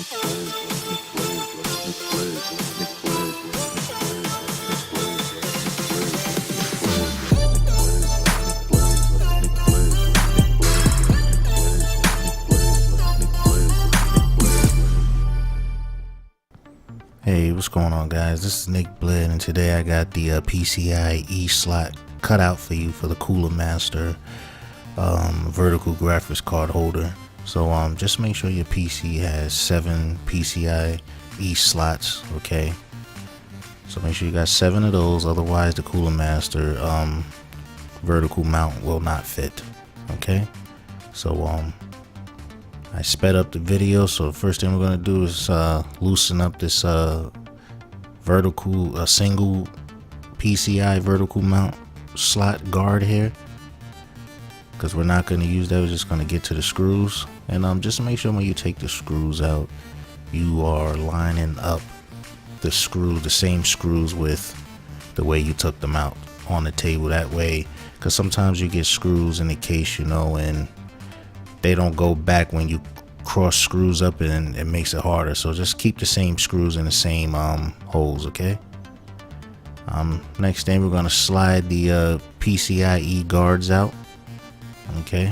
Hey, what's going on, guys? This is Nick Bled, and today I got the PCIe slot cut out for you for the Cooler Master vertical graphics card holder. So just make sure your PC has 7 PCIe slots, okay? So make sure you got 7 of those, otherwise the Cooler Master vertical mount will not fit, okay? So I sped up the video, so the first thing we're gonna do is loosen up this single PCI vertical mount slot guard here, because we're not gonna use that. We're just gonna get to the screws, and just make sure when you take the screws out, you are lining up the same screws with the way you took them out on the table. That way, because sometimes you get screws in the case, and they don't go back when you cross screws up, and it makes it harder. So just keep the same screws in the same holes, okay? Next thing, we're gonna slide the PCIe guards out, okay?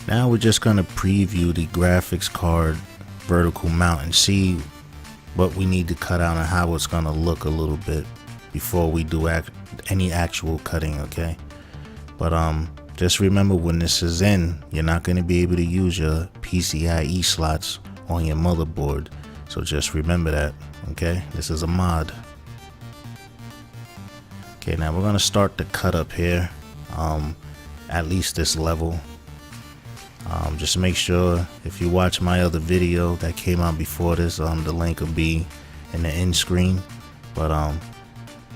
Now we're just gonna preview the graphics card vertical mount and see what we need to cut out and how it's gonna look a little bit before we do any actual cutting, okay? But just remember, when this is in, you're not going to be able to use your PCIe slots on your motherboard, so just remember that, okay? This is a mod. Okay, now we're going to start the cut up here, at least this level. Just make sure, if you watch my other video that came out before this, the link will be in the end screen, but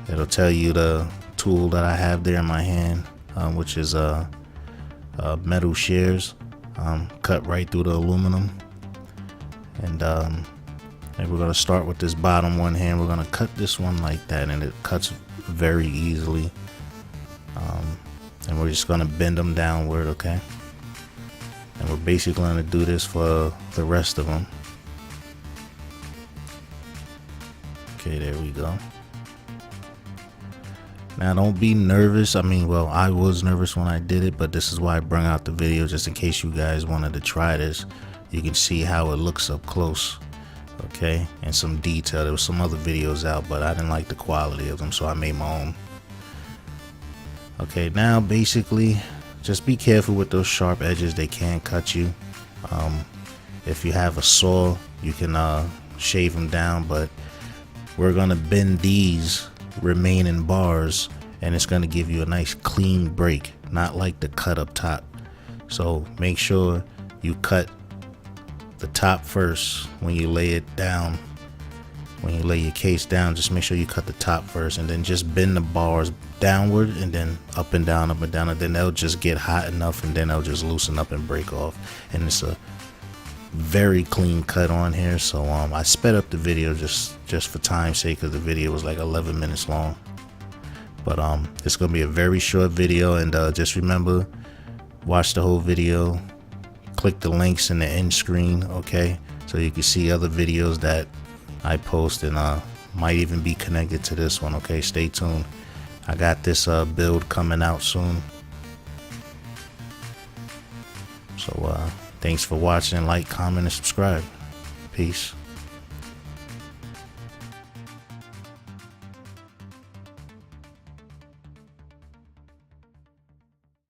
it'll tell you the tool that I have there in my hand, which is metal shears, cut right through the aluminum. And we're going to start with this bottom one here. We're going to cut this one like that, and it cuts very easily. And we're just going to bend them downward, okay? And we're basically going to do this for the rest of them. Okay, there we go. Now don't be nervous. I mean, well, I was nervous when I did it, but this is why I brought out the video, just in case you guys wanted to try this. You can see how it looks up close, okay, and some detail. There was some other videos out, but I didn't like the quality of them, so I made my own. Okay, now basically just be careful with those sharp edges. They can cut you. If you have a saw, you can shave them down, but we're gonna bend these remaining bars, and it's going to give you a nice clean break, not like the cut up top. So make sure you cut the top first when you lay it down. When you lay your case down, just make sure you cut the top first, and then just bend the bars downward and then up and down, and then they'll just get hot enough, and then they'll just loosen up and break off. And it's a very clean cut on here. So I sped up the video just for time's sake, because the video was like 11 minutes long. But it's gonna be a very short video, and just remember, watch the whole video, click the links in the end screen, okay, so you can see other videos that I post, and might even be connected to this one, okay? Stay tuned. I got this build coming out soon. So thanks for watching. Like, comment, and subscribe. Peace.